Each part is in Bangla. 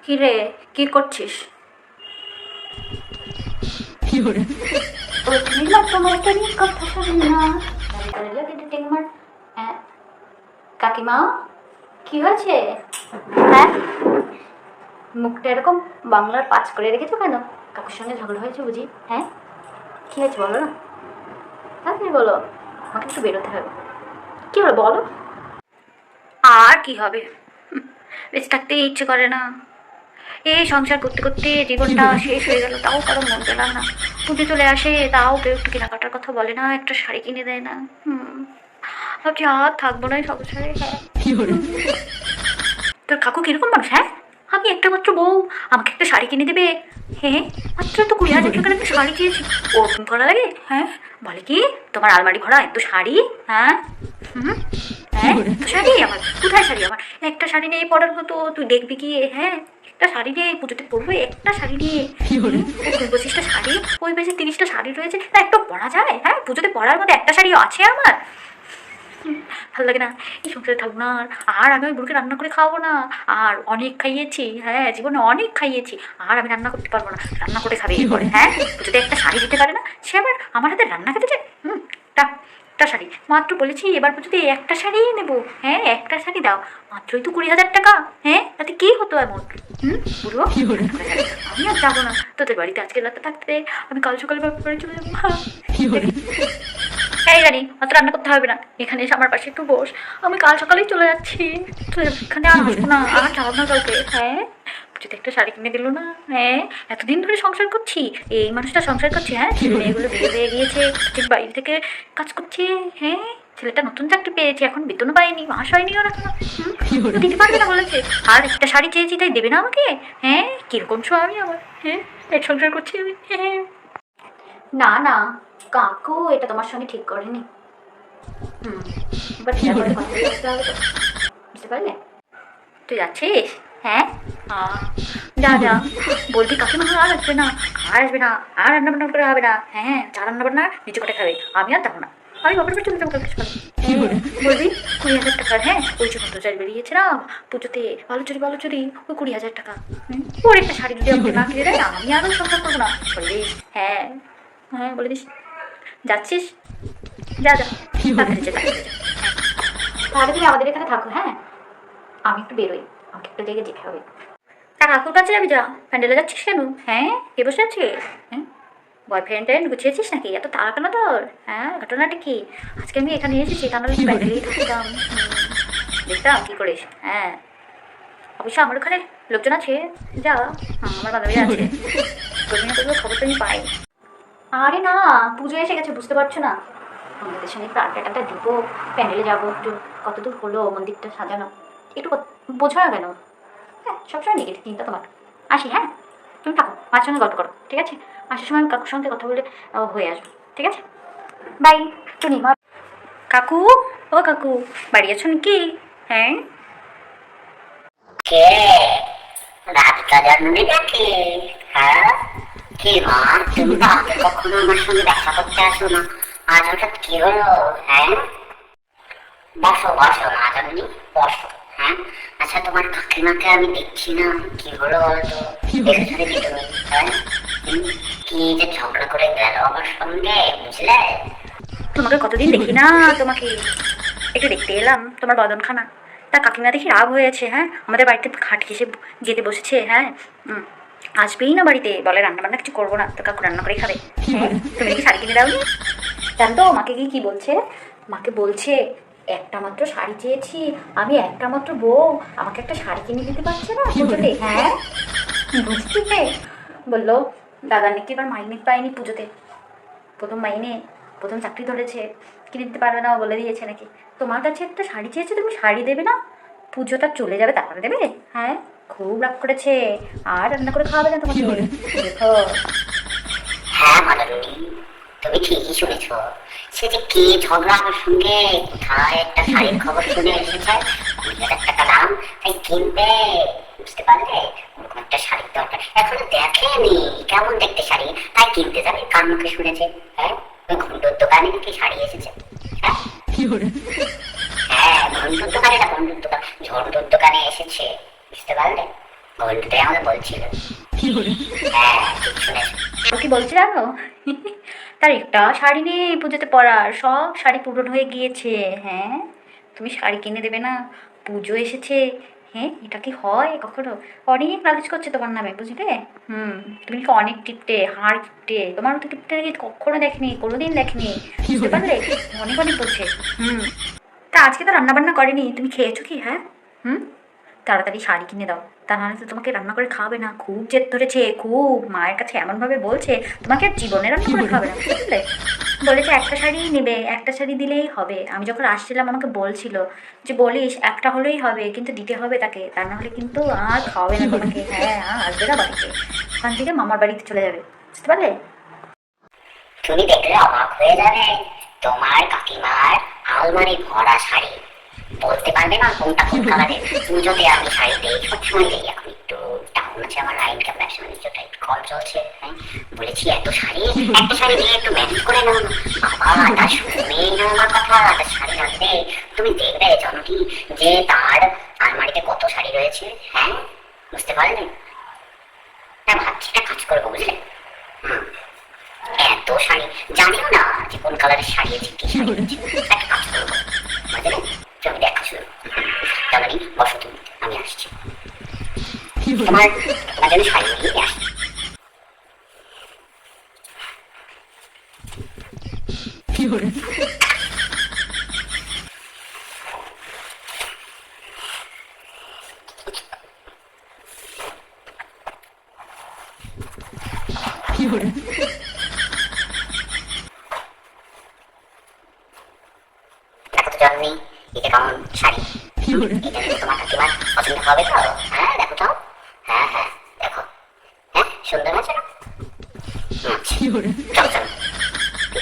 কি রে, কি করছিস? কাকিমা, কি হয়েছে? হ্যাঁ, মুখটা এরকম বাংলার পাঁচ করে রেখেছো কেন? কাকুর সঙ্গে ঝগড়া হয়েছে বুঝি? হ্যাঁ, কি হয়েছে বলো না, তাড়াতাড়ি বলো, আমাকে একটু বেরোতে হবে। কি হলো বলো। আর কি হবে, বেঁচে থাকতে ইচ্ছে করে না। এই সংসার করতে করতে জীবনটা শেষ হয়ে গেল, তাও কারো মন পেলাম না। পুজো চলে আসে, তাও কেউ একটু কেনাকাটার কথা বলে না, একটা শাড়ি কিনে দেয় না। ভাবছি আর থাকবো না এই সংসারে। হ্যাঁ, তোর কাকু কিরকম মানুষ? হ্যাঁ, আমি একটা মাত্র বউ, আমাকে একটা শাড়ি কিনে দেবে? হ্যাঁ, মাত্র তো 20,000 টাকার একটা শাড়ি চেয়েছি, ওরকম করা লাগে? হ্যাঁ, বলে কি তোমার আলমারি ভরা এত শাড়ি? হ্যাঁ, হ্যাঁ, এত শাড়ি আমার? কোথায় শাড়ি আমার? একটা শাড়ি নেই পরার মতো, তুই দেখবি কি? হ্যাঁ, একটা শাড়ি নিয়ে পুজোতে পরবো, একটা শাড়ি নিয়ে। ওই 25টা শাড়ি, ওই বেশি 30টা শাড়ি রয়েছে, তা একটা পরা যায়? হ্যাঁ, পুজোতে পরার মতো একটা শাড়ি আছে আমার? ভালো লাগে না, এই সংসারে থাকবো না। আর আমি ওই বুড়োকে রান্না করে খাওয়াবো না। আর অনেক খাইয়েছি, হ্যাঁ, জীবনে অনেক খাইয়েছি। আর আমি রান্না করতে পারবো না, রান্না করে খাবে এরপরে। হ্যাঁ, যদি একটা শাড়ি দিতে পারে না, সে আবার আমার হাতে রান্না খেতে চায়? একটা শাড়ি মাত্র বলেছি, এবার যদি একটা শাড়িই নেবো। হ্যাঁ, একটা শাড়ি দাও, মাত্রই তো 20,000 টাকা। হ্যাঁ, তাতে কি হতো এমন? বুড়ো, আমি আর যাবো না তোদের বাড়িতে, আজকে রাতে থাকতে। আমি কাল সকালে বাড়ি চলে যাবো। এই গাড়ি, অত রান্না করতে হবে না, এখানে এসে আমার পাশে একটু বস। আমি কাল সকালেই চলে যাচ্ছি, এখানে আর আসবো না, আর যাবো না কাউকে। হ্যাঁ, যদি একটা শাড়ি কিনে দিল না। হ্যাঁ, এতদিন ধরে সংসার করছি, এই মানুষটা সংসার করছে। হ্যাঁ, ছেলে মেয়েগুলো বিয়ে হয়ে গিয়েছে, ঠিক বাইরে থেকে কাজ করছে। হ্যাঁ, ছেলেটা নতুন চাকরি পেয়েছে, এখন বেতনও পায়নি, মাস হয়নি ওর এখনো। দিতে পারবে না বলেছে, আর একটা শাড়ি চেয়েছি তাই দেবে না আমাকে? হ্যাঁ, কিরকম স্বামী আমার? হ্যাঁ, এক সংসার করছি আমি। হ্যাঁ, না না কাকু, এটা তোমার সঙ্গে ঠিক করেনি। এবার বুঝতে পারলে? তুই যাচ্ছিস? হ্যাঁ, যা যা, বলবি কাকিমা আর আসবে না, আর আসবে না, আর রান্না বান্না করে হবে না। হ্যাঁ, চা রান্না বান্না নিচে করে খাবে, আমি আর যাবো না। আমি বাপের বাড়ি চলে যাবো কালকে সকালে। বলবি 20,000 টাকার, হ্যাঁ, ওই যে চাল বেরিয়েছে না পুজোতে, বালুচুরি, ওই 20,000 টাকা। ওর একটা শাড়ি যদি আমাকে না কিনে দেয়, আমি আরও সংসার করবো না। বলবি? হ্যাঁ, হ্যাঁ, বলে দিস। যাচ্ছিস? যা যা, তাড়াতাড়ি যা, তাড়াতাড়ি যা। তাহলে তুমি আমাদের এখানে থাকো। হ্যাঁ, আমি একটু বেরোই, আমাকে একটা জায়গায় যেতে হবে। তা কাকুর কাছে যাবি? যা, প্যান্ডেলে যাচ্ছিস কেন? হ্যাঁ, কে বসে আছে? হ্যাঁ, বয়ফ্রেন্ড ট্রেন্ড গুছিয়েছিস নাকি? এত তাড়া কেন তোর? হ্যাঁ, ঘটনাটা কি? আজকে আমি এখানে এসেছি, তা নাহলে প্যান্ডেলেই থাকতাম। দেখতাম কী করিস। হ্যাঁ, অবশ্য আমার ওখানে লোকজন আছে, যা। আমার বান্ধবীরা আছে, করবি না করবি খবর তো আমি পাই। আরে না, পুজো এসে গেছে, বুঝতে পারছো না? আমাদের সঙ্গে একটু আড্ডা দিব, প্যান্ডেলে যাবো একটু। কতদূর হলো মন্দিরটা সাজানো, একটু বোঝো না কেন? হ্যাঁ, সবসময় নেগেটিভ চিন্তা তোমার। আসি, হ্যাঁ, তুমি থাকো, মার সঙ্গে গল্প করো, ঠিক আছে? আসার সময় আমি কাকুর সঙ্গে কথা বলে হয়ে আসবো, ঠিক আছে? বাই, টুনি মা। কাকু, ও কাকু, বাড়ি আছো নাকি? হ্যাঁ, কে? রাধিকা জানবি নাকি? হ্যাঁ, কি মা, তুমি তো আগে কখনো আমার সঙ্গে দেখা করতে আসো না, আজ হঠাৎ কি হলো? হ্যাঁ, বসো বসো মা জানবি, বসো। হ্যাঁ, আচ্ছা তোমার কাকিমাকে আমি দেখছি না, কি হলো বলতো? দেখেছো দেখি তুমি? হ্যাঁ, কি যে ঝগড়া করে গেল আমার সঙ্গে, বুঝলে? তোমাকে কতদিন দেখি না, তোমাকে একটু দেখতে এলাম, তোমার বদনখানা। তা কাকিমা দেখি রাগ হয়েছে। হ্যাঁ, আমাদের বাড়িতে খাট ঘেসে যেতে বসেছে। হ্যাঁ, আসবেই না বাড়িতে, বলে রান্না বান্না কিছু করবো না, তো কাকু রান্না করে খাবে। হ্যাঁ, তুমি কি শাড়ি কিনে দাও? জানতো মাকে কি বলছে? মাকে বলছে একটা মাত্র শাড়ি চেয়েছি, আমি একটা মাত্র বউ, আমাকে একটা শাড়ি কিনে দিতে পারছে না পুজোতে। হ্যাঁ, বুঝতে বললো দাদা নাকি এবার মাইনে পায়নি পুজোতে, প্রথম মাইনে, প্রথম চাকরি ধরেছে, কিনে দিতে পারবে না, বলে দিয়েছে নাকি। তোমার কাছে একটা শাড়ি চেয়েছে, তুমি শাড়ি দেবে না, পুজোটা চলে যাবে তারপরে দেবে। হ্যাঁ, খুব রাগ করেছে, আর রান্না করে খাওয়াবে না তোমাকে। দেখো। হ্যাঁ মালতী, তুমি ঠিকই শুনেছ। সে যে কি ঝগড়া আমার সঙ্গে, কোথায় একটা শাড়ির খবর শুনে এসেছে, 20,000 টাকা দাম, তাই কিনবে, বুঝতে পারলে? ওরকম একটা শাড়ির দরকার, এখনো দেখেনি কেমন দেখতে শাড়ি, তাই কিনতে যাবে, কার মুখে শুনেছে? হ্যাঁ, ওই ঘন্টুর দোকানে নাকি শাড়ি এসেছে। হ্যাঁ, হ্যাঁ, ঘন্টুর দোকানে না, ঘন্টুর দোকান, ঝন্টুর দোকানে এসেছে, বুঝতে পারলে? ঘন্টুটাই আমাকে বলছিল। হ্যাঁ ঠিক শুনেছ। ও কি বলছে জানো? তার একটা শাড়ি নেই পুজোতে পরার, সব শাড়ি পূরণ হয়ে গিয়েছে। হ্যাঁ, তুমি শাড়ি কিনে দেবে না? পুজো এসেছে। হ্যাঁ, এটা কি হয় কখনো? অনেক নালিশ করছে তোমার নামে, বুঝলে? তুমি কি অনেক টিপটে, হাড় কিপটে, তোমার তো কিপটে কখনো দেখেনি, কোনোদিন দেখেনি, বুঝতে পারলে? অনেক অনেক বলছে। তা আজকে তো রান্না বান্না করেনি, তুমি খেয়েছো কি? হ্যাঁ, হুম, তাড়াতাড়ি শাড়ি কিনে দাও, তা নাহলে তো তোমাকে রান্না করে খাওয়াবে না। খুব জেদ ধরেছে, খুব মায়ের কাছে এমনভাবে বলছে তোমাকে আর জীবনে রান্না করে খাবে না, বুঝলে? বলেছে একটা শাড়িই নেবে, একটা শাড়ি দিলেই হবে। আমি যখন আসছিলাম আমাকে বলছিল যে বলিস একটা হলেই হবে, কিন্তু দিতে হবে তাকে, তা নাহলে কিন্তু আর খাওয়াবে না তোমাকে। হ্যাঁ, আর আসবে না বাড়িতে, ওখান থেকে মামার বাড়িতে চলে যাবে, বুঝতে পারলে? তুমি দেখলে অবাক হয়ে যাবে, তোমার কাকিমার আলমারি ভরা শাড়ি, বলতে পারবে না কোনটা কোন কালারের। পুজোতে আমি শাড়ি দেই, সবসময় দেই। এখন একটু ডাউন আছে আমার লাইন, ব্যবসা বাণিজ্যটা একটু কম চলছে। হ্যাঁ, বলেছি এত শাড়ি, একটা শাড়ি দিয়ে একটু ম্যানেজ করে নাও। বাবা তা শুনে না আমার কথা, তা শাড়ি রাখবে। তুমি দেখবে জনটি যে তার আলমারিতে কত শাড়ি রয়েছে। হ্যাঁ, বুঝতে পারলে? তা ভাবছি একটা কাজ করবো, বুঝলে? এত শাড়ি জানিও না যে কোন কালারের শাড়ি আছে, কি শাড়ি আছে। একটা কাজ করবো, বুঝলে? তুমি দেখা শুরু। তাহলে বসো তুমি, আমি আসছি। তোমার জন্য শাড়ি নিয়ে আসছি। দেখো তো জন্যই এটা কেমন শাড়ি, এটা যদি তোমার কাকিমার পছন্দ হবে তো? হ্যাঁ দেখো তো, হ্যাঁ হ্যাঁ দেখো, হ্যাঁ সুন্দর আছে না? চলো চলো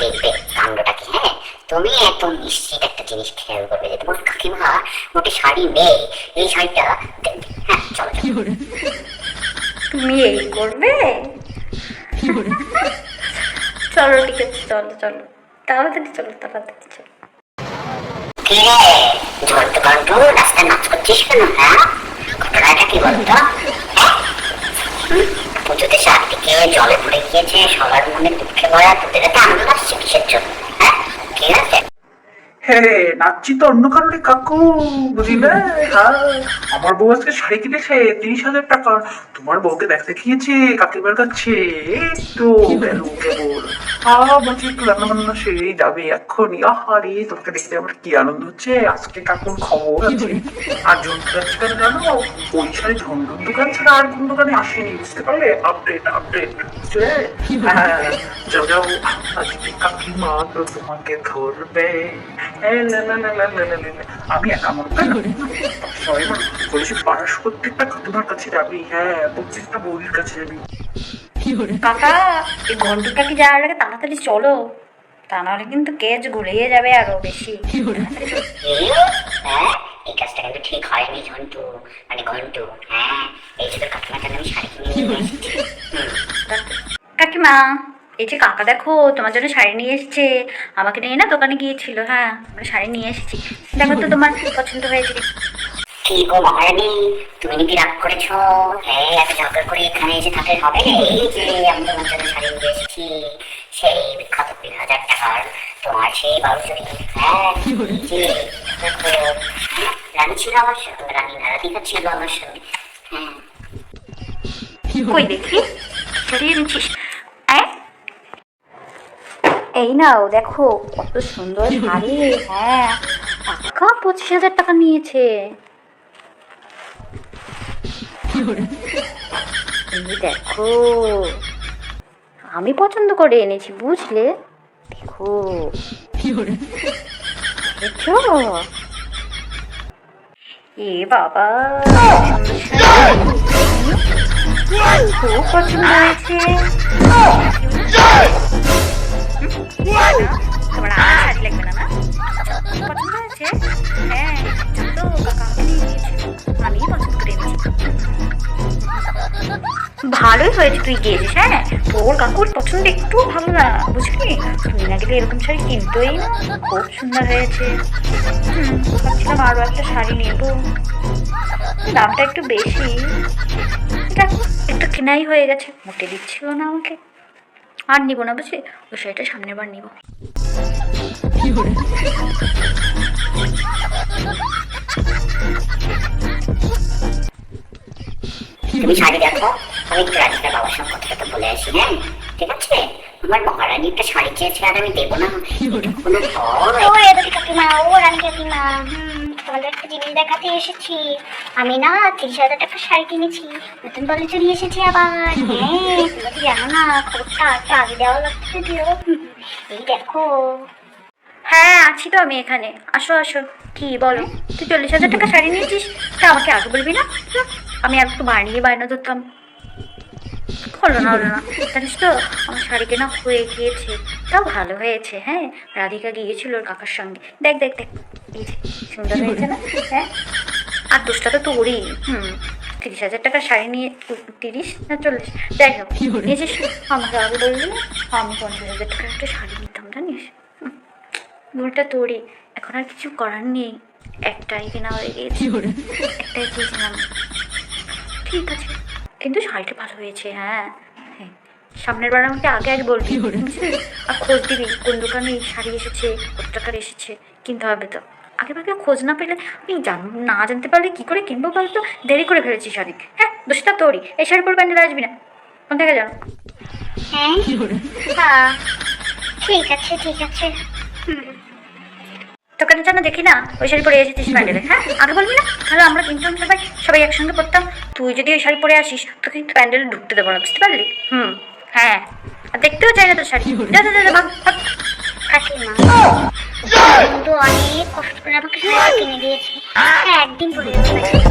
দেখবে কাণ্ডটা কি। হ্যাঁ, তুমি একদম নিশ্চিত একটা জিনিস খেয়াল করবে যে তোমার কাকিমা মোটে শাড়ি নেই, এই শাড়িটা দেখবে। হ্যাঁ চলো চলো। তুমি এই করবে? চলো ঠিক আছে, চলো চলো, তাড়াতাড়ি চলো, তাড়াতাড়ি চলো। কি রে ঝন্টু কন্টু, রাস্তায় নাচ করছিস কেন? হ্যাঁ, ঘটনাটা কি বলতো? পুজোতে চারদিকে জলে পড়ে গিয়েছে, সবার মনে দুঃখে ভরা, তোদের এত আনন্দ আসছে কিসের জন্য? হ্যাঁ কি আছে? হ্যাঁ নাচছি তো অন্য কারণে কাকু, বুঝলে? হ্যাঁ, আমার বউ আজকে শাড়ি কিনেছে 30,000 টাকা। তোমার বউকে দেখতে গিয়েছে কাকিমার কাছে, এই তো গেল কেবল। বলছি একটু রান্না বান্না সেরেই যাবে এক্ষুনি। আহারে তোমাকে দেখতে আমার কি আনন্দ হচ্ছে, আজকে কাকুর খবর আছে। আর ঝন্টু যাচ্ছে কেন জানো? ওই শাড়ি ঝন্টুর দোকান ছাড়া আর কোন দোকানে আসেনি, বুঝতে পারলে? আপডেট আপডেট, বুঝলে? হ্যাঁ, যাও যাও, আজকে কাকিমা তো তোমাকে ধরবে। আমি একা মনে সবাই বলেছি পাড়ার প্রত্যেকটা তোমার কাছে যাবি। হ্যাঁ, প্রত্যেকটা বউরির কাছে যাবি। কাকা, এই ঘন্টুটা কি যাওয়ার আগে তাড়াতাড়ি চলো, তা নাহলে কিন্তু কেজ ঘুরিয়ে যাবে আরো বেশি। হ্যাঁ, এই কাজটা কিন্তু ঠিক হয়নি ঝন্টু, মানে ঘন্টু। হ্যাঁ, এই যে তোর কাকিমার জন্য আমি শাড়ি কিনে নিয়ে এসেছি। কাকিমা, এই যে কাকা দেখো তোমার জন্য শাড়ি নিয়ে এসেছে, আমাকে নিয়ে না দোকানে গিয়েছিল। হ্যাঁ, আমরা শাড়ি নিয়ে এসেছি, দেখো তো তোমার পছন্দ হয়েছে কি। কি গো মহারানী, তুমি নাকি রাগ করেছো? হ্যাঁ, এত ঝগড়া করে এখানে এসে থাকলে হবে? এই যে আমি তোমার জন্য শাড়ি নিয়ে এসেছি, সেই বিখ্যাত 3,000 টাকার তোমার সেই বাউচুরি। হ্যাঁ, যে দেখো, রানী ছিল আমার সঙ্গে, রানী রাধিকা ছিল আমার সঙ্গে। হ্যাঁ, কই দেখি, সরিয়ে দিচ্ছিস? এই নাও দেখো কত সুন্দর শাড়ি। হ্যাঁ, পাক্কা 25,000 টাকা নিয়েছে। এই দেখো, আমি পছন্দ করে এনেছি, বুঝলে? দেখো, দেখছো? এ বাবা, খুব পছন্দ হয়েছে। তোমার আর শাড়ি লাগবে না, না? পছন্দ হয়েছে? হ্যাঁ, তো কাকা আমাকে নিয়ে গিয়েছিল, আমি পছন্দ করে এনেছি। ভালোই হয়েছে তুই গিয়েছিস। হ্যাঁ, তোর কাকুর পছন্দ একটু ভালো না, বুঝলি? তুই না গেলে এরকম শাড়ি কিনতোই না। খুব সুন্দর হয়েছে। ভাবছিলাম আরো একটা শাড়ি নেবো, দামটা একটু বেশি। দেখ, একটু কেনাই হয়ে গেছে, মোটে দিচ্ছিল না আমাকে। আর নিবো না, বুঝলি? ওই শাড়িটা সামনের বার নিবো। তুমি শাড়ি দেখো, আমি একটু রাধিকার বাবার সঙ্গে কথাটা বলে আসি। হ্যাঁ ঠিক আছে, আমার মহারানী একটা শাড়ি চেয়েছে আর আমি দেবো না, এটা কোনো হয়? ও রেবতী কাকিমা, ও রানী কাকিমা, তোমাদের একটা জিনিস দেখাতে এসেছি। আমি না 30,000 টাকার শাড়ি কিনেছি, নতুন বালিশ নিয়ে এসেছি আবার। হ্যাঁ, তুমি তো জানো না, খবরটা একটু আগে দেওয়া লাগছে দিও। এই দেখো। হ্যাঁ, আছি তো আমি এখানে। আসো আসো। কি বলো? তুই 40,000 টাকা শাড়ি নিয়েছিস, তা আমাকে আগে বলবি না? আমি আর একটু বাড়িয়ে বায়না ধরতাম। হলো না, হলো না। জানিস তো, আমার শাড়ি কেনা হয়ে গিয়েছে। তাও ভালো হয়েছে। হ্যাঁ, রাধিকা গিয়েছিল ওর কাকার সঙ্গে। দেখ দেখ দেখ, এই যে, সুন্দর হয়েছে না? হ্যাঁ, আর দোষটা তো তোরই। 30,000 টাকার শাড়ি নিয়ে 30 না 40, যাই হোক, নিয়েছিস। আমাকে আগে বলবি না? আমি 50,000 টাকার একটা শাড়ি নিতাম, জানিস? ভুলটা তোরই। এখন আর কিছু করার নেই, একটাই কেনা হয়ে গিয়েছে। একটাই চেয়েছিলাম। ঠিক আছে, কিন্তু শাড়িটা ভালো হয়েছে। হ্যাঁ হ্যাঁ, সামনের বার আমাকে আগে আগে বলবি, বুঝলি? আর খোঁজ দিবি কোন দোকানে এই শাড়ি এসেছে, কত টাকার এসেছে, কিনতে হবে তো। আগে ভাগে খোঁজ না পেলে, আমি না জানতে পারলে কী করে কিনবো বলতো? দেরি করে ফেলেছি শাড়ি। হ্যাঁ, দোষটা তোরই। এই শাড়ি পরে প্যান্ডেল আসবি না, কোন থেকে জানো? হ্যাঁ, হ্যাঁ, ঠিক আছে ঠিক আছে। তোকে তো যেন দেখি না ওই শাড়ি পরে এসেছিস প্যান্ডেলে। হ্যাঁ, আগে বলবি না? তাহলে আমরা কিনতাম, সবাই একসঙ্গে পরতাম। তুই যদি ওই শাড়ি পরে আসিস, তোকে কিন্তু প্যান্ডেলে ঢুকতে দেবো না, বুঝতে পারলি? হ্যাঁ, আর দেখতেও চাই না তোর শাড়ি। যা যা যা, ভাগ ভাগ। কাকিমা কিন্তু অনেক কষ্ট করে আমাকে শাড়ি কিনে দিয়েছে। একদিন পরে ঠিক আছে?